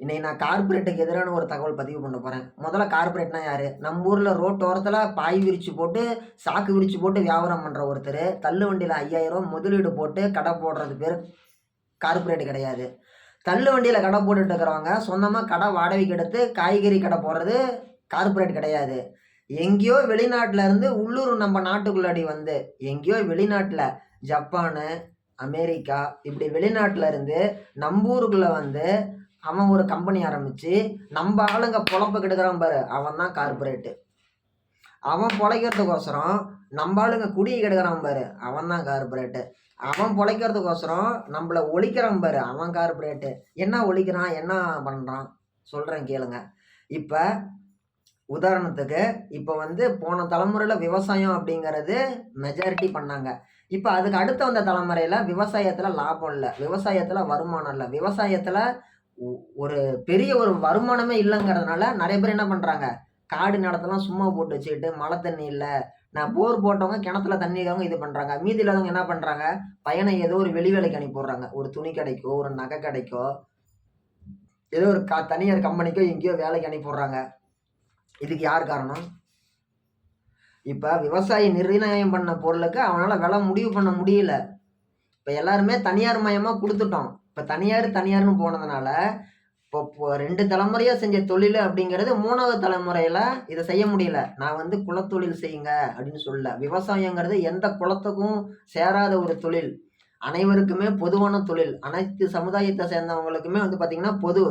இன்னைக்கு நான் கார்ப்பரேட்டுக்கு எதிரான ஒரு தகவல் பதிவு பண்ண போறேன். முதல்ல கார்ப்பரேட்னா யாரு? நம்ம ஊர்ல ரோட்டோரத்துல பாய் விரிச்சு போட்டு, சாக்கு விரிச்சு போட்டு வியாபாரம் பண்ற ஒருத்தரு, தள்ளு வண்டியில 5000 முதலீடு போட்டு கடை போடுறது பேரு கார்ப்பரேட் கிடையாது. தள்ளு வண்டியில கடை போட்டுட்டு இருக்கிறவங்க, சொந்தமா கடை வாடகைக்கு எடுத்து காய்கறி கடை போடுறது கார்ப்பரேட் கிடையாது. எங்கேயோ வெளிநாட்டுல இருந்து உள்ளூர் நம்ம நாட்டுக்குள்ளாடி வந்து, எங்கேயோ வெளிநாட்டுல ஜப்பானு, அமெரிக்கா இப்படி வெளிநாட்டுல இருந்து நம்ம ஊருக்குள்ள வந்து அவன் ஒரு கம்பெனி ஆரம்பிச்சு நம்ம ஆளுங்க பொழப்ப கெடுக்கிறான் பாரு, அவன் தான் கார்பரேட்டு. அவன் பொழைக்கிறதுக்கோசரம் நம்ம ஆளுங்க குடியை கெடுக்கிறான் பாரு, அவன் தான் கார்பரேட்டு. அவன் பொழைக்கிறதுக்கோசரம் நம்மள ஒழிக்கிறான் பாரு, அவன் கார்பரேட்டு. என்ன ஒழிக்கிறான், என்ன பண்றான் சொல்றேன் கேளுங்க. இப்ப உதாரணத்துக்கு இப்போ வந்து போன தலைமுறையில விவசாயம் அப்படிங்கிறது மெஜாரிட்டி பண்ணாங்க. இப்ப அதுக்கு அடுத்து வந்த தலைமுறையில விவசாயத்துல லாபம் இல்ல, விவசாயத்துல வருமானம் இல்ல, விவசாயத்துல ஒரு பெரிய ஒரு வருமானமே இல்லைங்கிறதுனால நிறைய பேர் என்ன பண்றாங்க, காடு நிலத்தெல்லாம் சும்மா போட்டு வச்சுக்கிட்டு மழை தண்ணி இல்ல, நான் போர் போட்டவங்க கிணத்துல தண்ணி இருக்கவங்க இது பண்றாங்க. மீதி இல்லாதவங்க என்ன பண்றாங்க, பையனை ஏதோ ஒரு வெளி வேலைக்கு அனுப்பி விடுறாங்க. ஒரு துணி கடைக்கோ, ஒரு நகை கடைக்கோ, ஏதோ ஒரு தனியார் கம்பெனிக்கோ எங்கேயோ வேலைக்கு அனுப்பி விடுறாங்க. இதுக்கு யார் காரணம்? இப்ப விவசாயி நிர்ணயம் பண்ண பொருளுக்கு அவனால விலை முடிவு பண்ண முடியல. இப்ப எல்லாருமே தனியார் மயமா கொடுத்துட்டோம். இப்ப தனியார்னு போனதுனால இப்போ 2 தலைமுறையா செஞ்ச தொழில் அப்படிங்கிறது 3வது தலைமுறையில இதை செய்ய முடியல. நான் வந்து குலத்தொழில் செய்யுங்க அப்படின்னு சொல்லல. விவசாயங்கிறது எந்த குலத்துக்கும் சேராத ஒரு தொழில், அனைவருக்குமே பொதுவான தொழில். அனைத்து சமுதாயத்தை சேர்ந்தவங்களுக்குமே வந்து பாத்தீங்கன்னா பொது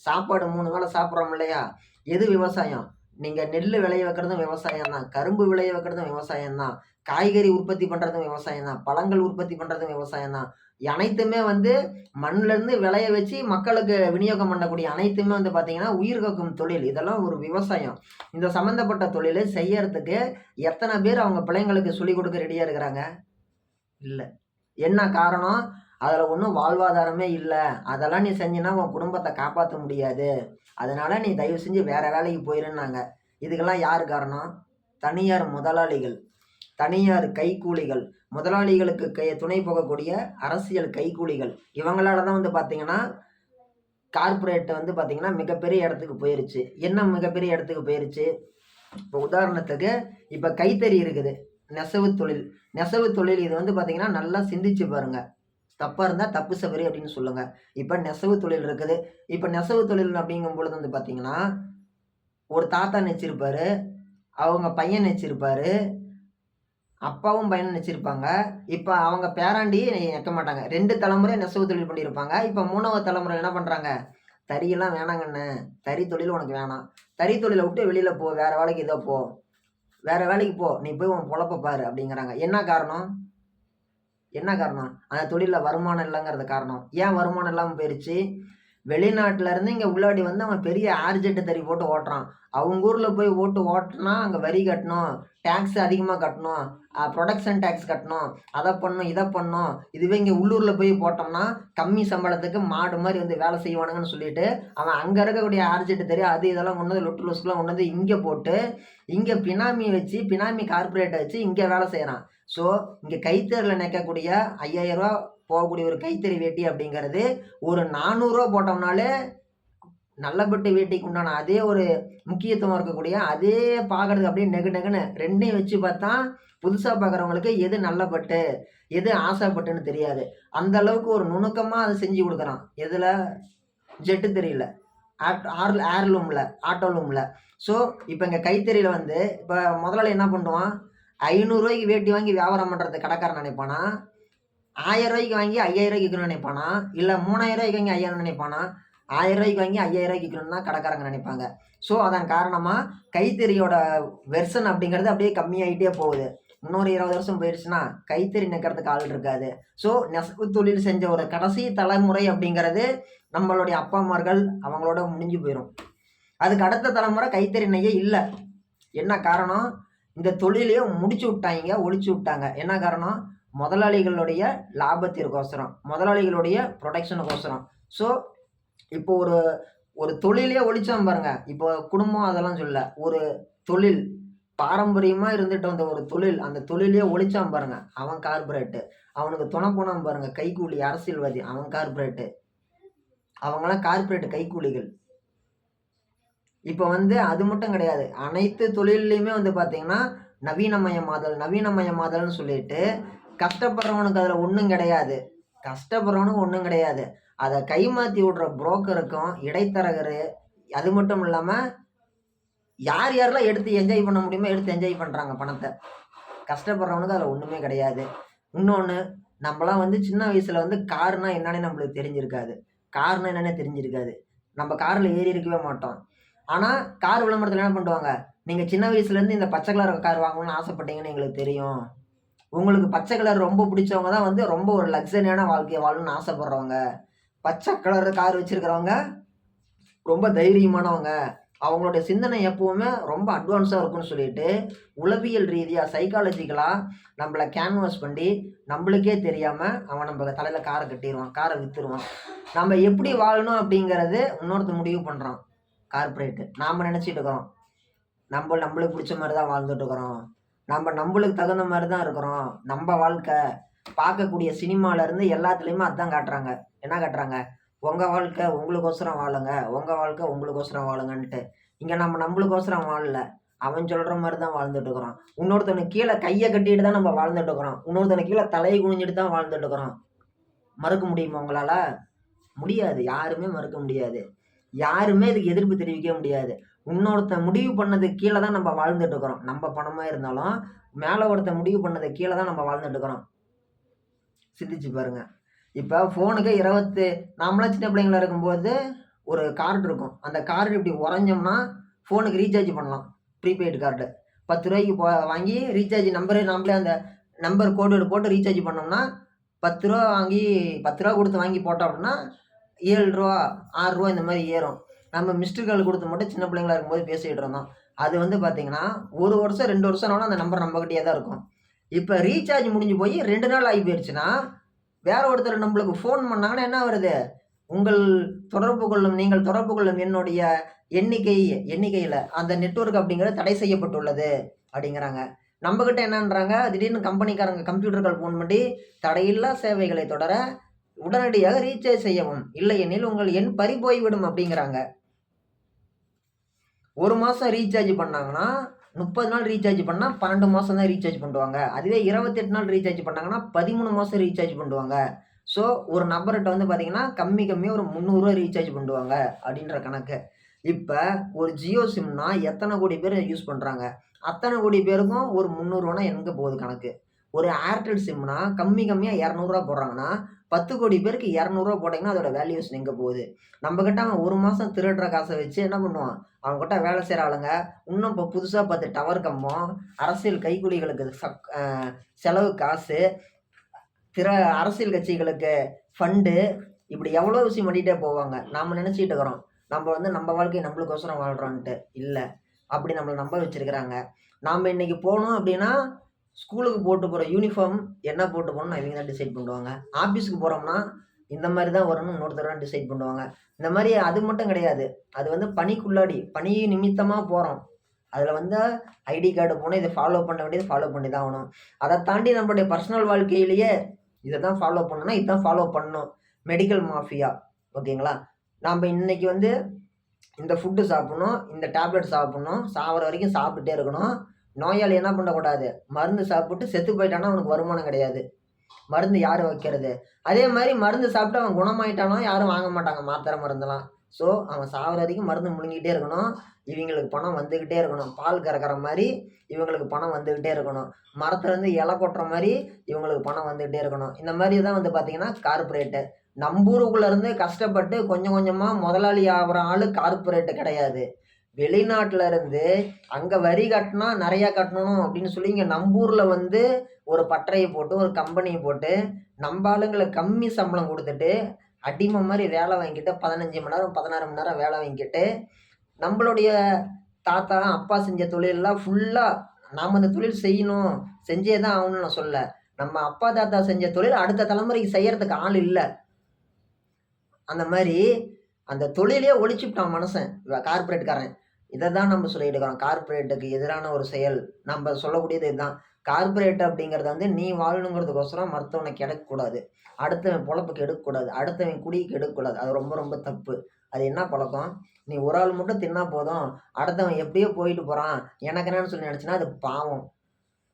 சாப்பாடு 3 வேளை சாப்பிட்றோம் இல்லையா, எது விவசாயம்? நீங்க நெல் விளைய வைக்கிறதும் விவசாயம் தான், கரும்பு விளைய வைக்கிறதும் விவசாயம் தான், காய்கறி உற்பத்தி பண்றதும் விவசாயம் தான், பழங்கள் உற்பத்தி பண்றதும் விவசாயம் தான். அனைத்துமே வந்து மண்ணுல இருந்து விளைய வச்சு மக்களுக்கு விநியோகம் பண்ணக்கூடிய அனைத்துமே வந்து பாத்தீங்கன்னா உயிர் காக்கும் தொழில். இதெல்லாம் ஒரு விவசாயம். இந்த சம்பந்தப்பட்ட தொழிலை செய்யறதுக்கு எத்தனை பேர் அவங்க பிள்ளைங்களுக்கு சொல்லிக் கொடுக்க ரெடியா இருக்கிறாங்க? இல்ல. என்ன காரணம்? அதுல ஒண்ணும் வாழ்வாதாரமே இல்ல. அதெல்லாம் நீ செஞ்சீன்னா உன் குடும்பத்தை காப்பாத்த முடியாது. அதனால நீ தயவு செஞ்சு வேற வேலைக்கு போயிருன்னாங்க. இதுக்கெல்லாம் யாரு காரணம்? தனியார் முதலாளிகள், தனியார் கைக்கூலிகள், முதலாளிகளுக்கு துணை போகக்கூடிய அரசியல் கைக்கூலிகள். இவங்களால தான் வந்து பாத்தீங்கன்னா கார்ப்பரேட் வந்து பாத்தீங்கன்னா மிகப்பெரிய இடத்துக்கு போயிருச்சு. என்ன மிகப்பெரிய இடத்துக்கு போயிருச்சு? இப்போ உதாரணத்துக்கு இப்ப கைத்தறி இருக்குது, நெசவு தொழில். நெசவு தொழில் இது வந்து பாத்தீங்கன்னா நல்லா சிந்திச்சு பாருங்க. தப்பா இருந்தா தப்பு சபரி அப்படின்னு சொல்லுங்க. இப்ப நெசவு தொழில் இருக்குது. இப்ப நெசவு தொழில் அப்படிங்கும் பொழுது வந்து பாத்தீங்கன்னா ஒரு தாத்தா நெச்சிருப்பாரு, அவங்க பையன் நெச்சிருப்பாரு, அப்பாவும் பையனும் நெச்சிருப்பாங்க. இப்ப அவங்க பேராண்டி நெக்க மாட்டாங்க. 2 தலைமுறை நெசவு தொழில் பண்ணியிருப்பாங்க. இப்ப 3வது தலைமுறை என்ன பண்றாங்க, தறியெல்லாம் வேணாங்கண்ணே, தறி தொழில் உனக்கு வேணாம், தறி தொழிலை விட்டு வெளியில போ, வேற வேலைக்கு இதோ போ, வேற வேலைக்கு போ, நீ போய் உன் பொழப்ப பாரு அப்படிங்கிறாங்க. என்ன காரணம்? என்ன காரணம்? அந்த தொழில்ல வருமானம் இல்லைங்கிறது காரணம். ஏன் வருமானம் இல்லாம போயிருச்சு? வெளிநாட்டுல இருந்து இங்க உள்ளாடி வந்து அவன் பெரிய ஆர்ஜெட் தறி போட்டு ஓட்டுறான். அவங்க ஊர்ல போய் ஓட்டுனா அங்க வரி கட்டணும், டாக்ஸ் அதிகமா கட்டணும், ப்ரொடக்ஷன் டாக்ஸ் கட்டணும், அதை பண்ணணும், இதை பண்ணணும். இதுவே இங்க உள்ளூர்ல போய் போட்டோம்னா கம்மி சம்பளத்துக்கு மாடு மாதிரி வந்து வேலை செய்வானுங்கன்னு சொல்லிட்டு அவன் அங்க இருக்கக்கூடிய ஆர்ஜெட் தறி அது இதெல்லாம் கொண்டு வந்து லொட்டு லொசுக்கெல்லாம் கொண்டு வந்து இங்க போட்டு இங்க பினாமி வச்சு, பினாமி கார்பரேட்டை வச்சு இங்க வேலை செய்யறான். ஸோ இங்க கைத்தறில நிற்கக்கூடிய 5000 ரூபா போகக்கூடிய ஒரு கைத்தறி வேட்டி அப்படிங்கிறது ஒரு 400 ரூபா போட்டோம்னாலே நல்லபட்டு வேட்டிக்கு உண்டான அதே ஒரு முக்கியத்துவம் இருக்கக்கூடிய அதே பார்க்கறதுக்கு அப்படியே நெகுன்னு 2யும் வச்சு பார்த்தா புதுசா பார்க்குறவங்களுக்கு எது நல்ல பட்டு எது ஆசைப்பட்டுன்னு தெரியாது. அந்த அளவுக்கு ஒரு நுணுக்கமா அதை செஞ்சு கொடுக்குறான். எதுல? ஜெட்டு தெரியல, ஏர்லூம்ல, ஆட்டோலூம்ல. ஸோ இப்போ இங்க கைத்தறியில வந்து இப்போ முதலாளி என்ன பண்ணுவான், 500 ரூபாய்க்கு வேட்டி வாங்கி வியாபாரம் பண்றது கடைக்காரன் நினைப்பானா, 1000 ரூபாய்க்கு வாங்கி 5000 ரூபாய்க்கு விற்கணும்னு நினைப்பானா, இல்ல 3000 ரூபாய்க்கு வாங்கி 5000 நினைப்பானா? 1000 ரூபாய்க்கு வாங்கி 5000 ரூபாய்க்கு விற்கணும்னு தான் கடைக்காரங்க நினைப்பாங்க. ஸோ அதன் காரணமா கைத்தறியோட வெர்ஷன் அப்படிங்கிறது அப்படியே கம்மியாயிட்டே போகுது. இன்னொரு 20 வருஷம் போயிடுச்சுன்னா கைத்தறி நெக்கிறதுக்கு ஆள் இருக்காது. ஸோ நெசவு தொழில் செஞ்ச ஒரு கடைசி தலைமுறை அப்படிங்கிறது நம்மளுடைய அப்பா அம்மார்கள் அவங்களோட முடிஞ்சு போயிடும். அதுக்கு அடுத்த தலைமுறை கைத்தறி நெய்ய இல்லை. என்ன காரணம்? இந்த தொழிலையே முடிச்சு விட்டாங்க, ஒழிச்சு விட்டாங்க. என்ன காரணம்? முதலாளிகளுடைய லாபத்திற்கோசரம், முதலாளிகளுடைய ப்ரொடக்ஷனுக்கோசரம். ஸோ இப்போ ஒரு ஒரு தொழிலே ஒழிச்சோம் பாருங்க. இப்போ குடும்பம் அதெல்லாம் சொல்ல, ஒரு தொழில் பாரம்பரியமா இருந்துட்டு வந்த ஒரு தொழில், அந்த தொழிலே ஒழிச்சான் பாருங்க, அவன் கார்பரேட்டு. அவனுக்கு துணை போனான் பாருங்க கைக்கூலி அரசியல்வாதி, அவன் கார்பரேட்டு. அவங்களாம் கார்ப்பரேட் கைக்கூலிகள். இப்போ வந்து அது மட்டும் கிடையாது. அனைத்து தொழில்லையுமே வந்து பார்த்தீங்கன்னா, நவீனமயமாதல்னு சொல்லிட்டு, கஷ்டப்படுறவனுக்கு அதில ஒண்ணும் கிடையாது. கஷ்டப்படுறவனுக்கு ஒண்ணும் கிடையாது. அத கைமாத்தி விடுற புரோக்கருக்கும், இடைத்தரகரு, அது மட்டும் இல்லாம, யார் யாரெல்லாம் எடுத்து என்ஜாய் பண்ண முடியுமோ எடுத்து என்ஜாய் பண்றாங்க பணத்த. கஷ்டப்படுறவனுக்கு அதில ஒண்ணுமே கிடையாது. இன்னொன்னு, நம்பலாம் வந்து சின்ன வயசுல வந்து கார்னா என்னன்னே நம்மளுக்கு தெரிஞ்சிருக்காது. கார்னா என்னன்னே தெரிஞ்சிருக்காது. நம்ம கார்ல ஏறி இருக்கவே மாட்டோம். ஆனா, கார் விளம்பரத்துல என்ன பண்ணுவாங்க, "நீங்க சின்ன வயசுலேருந்து இந்த பச்சை கலர் கார் வாங்கணும்னு ஆசைப்பட்டீங்கன்னு எங்களுக்கு தெரியும். உங்களுக்கு பச்சை கலர் ரொம்ப பிடிச்சவங்க தான் வந்து ரொம்ப ஒரு லக்ஸரியான வாழ்க்கைய வாழணும்னு ஆசைப்படுறவங்க. பச்சை கலர் கார் வச்சிருக்கிறவங்க ரொம்ப தைரியமானவங்க. அவங்களுடைய சிந்தனை எப்பவுமே ரொம்ப அட்வான்ஸா இருக்கும்னு சொல்லிட்டு, உளவியல் ரீதியா, சைக்காலஜிக்கலா நம்மள கேன்வாஸ் பண்ணி, நம்மளுக்கே தெரியாம அவன் நம்ம தலையில கார கட்டிருவான். கார வித்துருவான். நம்ம எப்படி வாழணும் அப்படிங்கிறது இன்னொருத்தன் முடிவு பண்றான். கார்ப்பரேட். நாம நினைச்சிட்டு இருக்கிறோம். நம்மளுக்கு பிடிச்ச மாரி தான் வாழ்ந்துட்டு இருக்கிறோம். நம்மளுக்கு தகுந்த மாரி தான் இருக்கிறோம். நம்ம வாழ்க்கை. பார்க்கக்கூடிய சினிமால இருந்து எல்லாத்துலயுமே அதான் காட்டுறாங்க. என்ன காட்டுறாங்க? உங்க வாழ்க்கை உங்களுக்கோசரம் வாழுங்க. உங்க வாழ்க்கை உங்களுக்கோசரம் வாழுங்கன்ட்டு. இங்க நம்ம நம்மளுக்கோசரம் வாழல. அவன் சொல்ற மாரி தான் வாழ்ந்துட்டு இருக்கிறோம். இன்னொருத்தனுக்கு கீழ கைய கட்டிட்டு தான் நம்ம வாழ்ந்துட்டு இருக்கிறோம். இன்னொருத்தனுக்கு கீழ தலைய குனிஞ்சுட்டு தான் வாழ்ந்துட்டு இருக்கிறோம். மறுக்க முடியுமா உங்களால? முடியாது. யாருமே மறுக்க முடியாது. யாருமே இதுக்கு எதிர்ப்பு தெரிவிக்க முடியாது. இன்னொருத்தன் முடிவு பண்ணதுக்கு கீழ தான் நம்ம வாழ்ந்துட்டு இருக்கிறோம். நம்ம பணமா இருந்தாலும், மேல ஒருத்தன் முடிவு பண்ணதுக்கு கீழ தான் நம்ம வாழ்ந்துட்டு இருக்கிறோம். சிந்திச்சு பாருங்க. இப்ப ஃபோனுக்கு நாமலாம் சின்ன பிள்ளைங்களா இருக்கும்போது, ஒரு கார்டு இருக்கும். அந்த கார்டு இப்படி உரைஞ்சோம்னா, ஃபோனுக்கு ரீசார்ஜ் பண்ணலாம். Prepaid card. ரூ. 10 வாங்கி ரீசார்ஜ் நம்பரு நாமளே அந்த நம்பர் கோடு போட்டு ரீசார்ஜ் பண்ணோம்னா, ரூ. 10 வாங்கி ரூ. 10 குடுத்து வாங்கி போட்டோம் அப்படின்னா, ரூ. 7 ரூ. 6 இந்த மாரி ஏறும். நம்ம மிஸ்டு கால் குடுத்து மட்டும் சின்ன பிள்ளைங்களா இருக்கும்போது பேசிக்கிட்டு இருந்தோம். அது வந்து பார்த்தீங்கன்னா, 1 வருஷம், 2 வருஷம்னாலும் அந்த நம்பர் நம்மகிட்டயே தான் இருக்கும். இப்ப ரீசார்ஜ் முடிஞ்சு போய் 2 நாள் ஆகி போயிருச்சுன்னா, வேற ஒருத்தர் நம்மளுக்கு ஃபோன் பண்ணாங்கன்னா என்ன வருது? நீங்கள் தொடர்பு கொள்ளும் என்னுடைய எண்ணிக்கையில அந்த நெட்வொர்க் அப்படிங்கிறது தடை செய்யப்பட்டுள்ளது அப்படிங்கிறாங்க. நம்மகிட்ட என்னன்றாங்க, திடீர்னு கம்பெனிக்காரங்க கம்ப்யூட்டர்கள் ஃபோன் பண்ணி, தடையில்லா சேவைகளை தொடர உடனடியாக ரீசார்ஜ் செய்யவும். இல்லையெனில் உங்கள் எண் பறிபோய்விடும் அப்படிங்கிறாங்க. 1 மாசம் ரீசார்ஜ் பண்ணாங்கன்னா, 30 நாள் ரீசார்ஜ் பண்ணா 12 மாசம் தான் ரீசார்ஜ் பண்ணுவாங்க. அதுவே 28 நாள் ரீசார்ஜ் பண்ணாங்கன்னா, 13 மாசம் ரீசார்ஜ் பண்ணுவாங்க. ஸோ, ஒரு நபர்ட்ட வந்து பார்த்தீங்கன்னா, கம்மியா ஒரு ரூ. 300 ரீசார்ஜ் பண்ணுவாங்க அப்படின்ற கணக்கு. இப்ப ஒரு ஜியோ சிம்னா எத்தன கோடி பேர் யூஸ் பண்றாங்க? அத்தன கோடி பேருக்கும் ஒரு ரூ. 300னா எங்க போகுது கணக்கு? ஒரு ஏர்டெல் சிம்னா கம்மியா ரூ. 200 போடுறாங்கன்னா, 10 கோடி பேருக்கு ரூ. 200 போட்டீங்கன்னா, அதோட வேல்யூவேஷன் எங்க போகுது? நம்மகிட்ட அவன் 1 மாசம் திருடுற காச வச்சு என்ன பண்ணுவான்? அவன்கிட்ட வேலை செய்ற ஆளுங்க, இன்னும் இப்ப புதுசா 10 டவர் கம்பம், அரசியல் கைக்கூலிகளுக்கு செலவு காசு, அரசியல் கட்சிகளுக்கு ஃபண்டு, இப்படி எவ்வளோ விஷயம் பண்ணிட்டே போவாங்க. நாம நினைச்சுட்டு இருக்கிறோம். நம்ம வந்து நம்ம வாழ்க்கைய நம்மளுக்கோசரம் வாழ்றோன்ட்டு. இல்ல. அப்படி நம்மள நம்ப வச்சிருக்கிறாங்க. நாம இன்னைக்கு போனோம் அப்படின்னா, ஸ்கூலுக்கு போட்டு போற யூனிஃபார்ம் என்ன போட்டு போகணும்னு இவங்க தான் டிசைட் பண்ணுவாங்க. ஆஃபீஸ்க்கு போறோம்னா, இந்த மாரி தான் வரணும்னு இன்னொருத்தர் தான் டிசைட் பண்ணுவாங்க. இந்த மாரி அது மட்டும் கிடையாது. அது வந்து பணி நிமித்தமா போறோம். அதுல வந்து ஐடி கார்டு போணும். இத ஃபாலோ பண்ண வேண்டியது ஃபாலோ பண்ணி தான் ஆகணும். அத தாண்டி நம்மளுடைய பர்சனல் வாழ்க்கையிலேயே இத தான் ஃபாலோ பண்ணணும்னா, இதான் ஃபாலோ பண்ணணும். மெடிக்கல் மாஃபியா ஓகேங்களா? நாம இன்னைக்கு வந்து இந்த ஃபுட்டு சாப்பிடணும், இந்த டேப்லெட் சாப்பிடணும், சாவர வரைக்கும் சாப்பிட்டுட்டே இருக்கணும். நோயாளி என்ன பண்ணக்கூடாது? மருந்து சாப்பிட்டு செத்து போயிட்டான்னா அவனுக்கு வருமானம் கிடையாது. மருந்து யாரு வைக்கிறது? அதே மாரி மருந்து சாப்பிட்டு அவன் குணமாயிட்டானா யாரும் வாங்க மாட்டாங்க மாத்திரை மருந்தெல்லாம். ஸோ, அவன் சாவர வரைக்கும் மருந்து முழுங்கிட்டே இருக்கணும். இவங்களுக்கு பணம் வந்துகிட்டே இருக்கணும். பால் கறக்கிற மாரி இவங்களுக்கு பணம் வந்துகிட்டே இருக்கணும். மரத்துலேருந்து இலை கொட்டுற மாரி இவங்களுக்கு பணம் வந்துகிட்டே இருக்கணும். இந்த மாரி தான் வந்து பார்த்தீங்கன்னா, கார்ப்பரேட்டு. நம்பூருக்குள்ள இருந்து கஷ்டப்பட்டு கொஞ்சம் கொஞ்சமா முதலாளி ஆகுற ஆளு கார்ப்பரேட் கிடையாது. வெளிநாட்டுல இருந்து அங்க வரி கட்டினா நெறைய கட்டணும் அப்படின்னு சொல்லி இங்க நம்பூர்ல வந்து ஒரு பட்டறைய போட்டு, ஒரு கம்பெனிய போட்டு, நம்ப ஆளுங்களுக்கு கம்மி சம்பளம் குடுத்துட்டு, அடிமை மாரி வேலை வாங்கிட்டு 15 மணி நேரம், 16 மணி நேரம் வேலை வாங்கிட்டு, நம்பளுடைய தாத்தா, அப்பா செஞ்ச தொழில்லாம் ஃபுல்லா நாம அந்த தொழில் செய்யணும், செஞ்சே தான் ஆகணும்னு நான் சொல்லல. நம்ம அப்பா, தாத்தா செஞ்ச தொழில் அடுத்த தலைமுறைக்கு செய்யறதுக்கு ஆள் இல்ல. அந்த மாரி அந்த தொழிலையே ஒழிச்சுப்புட்டான் மனுஷன். கார்ப்பரேட்காரன். இத தான் நம்ம சொல்லிட்டு இருக்கிறோம். கார்ப்பரேட்டுக்கு எதிரான ஒரு செயல். நம்ப சொல்லக்கூடியது இதுதான். கார்ப்பரேட் அப்படிங்கிறது வந்து நீ வாழணுங்கிறதுக்கோசரம் மருத்துவனை கெடுக்கக்கூடாது. அடுத்தவன் பொழப்புக்கு எடுக்கக்கூடாது. அடுத்தவன் குடிக்கு எடுக்கக்கூடாது. அது ரொம்ப ரொம்ப தப்பு. அது என்ன பழக்கம்? நீ ஒரு ஆள் மட்டும் தின்னா போதும். அடுத்தவன் எப்படியோ போயிட்டு போறான். எனக்கு என்னன்னு சொல்லி நெனச்சன்னா, அது பாவம்.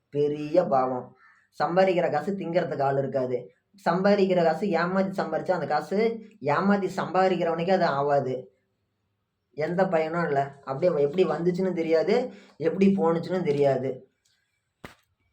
பெரிய பாவம். சம்பாரிக்கிற காசு திங்கிறதுக்கு ஆள் இருக்காது. சம்பாரிக்கிற காசு ஏமாத்தி சம்பாரிச்சா, அந்த காசு ஏமாத்தி சம்பாரிக்கிறவனுக்கே அது ஆவாது. எந்த பயனும் இல்ல. அப்படியே எப்படி வந்துச்சுன்னு தெரியாது. எப்படி போணுச்சுன்னு தெரியாது.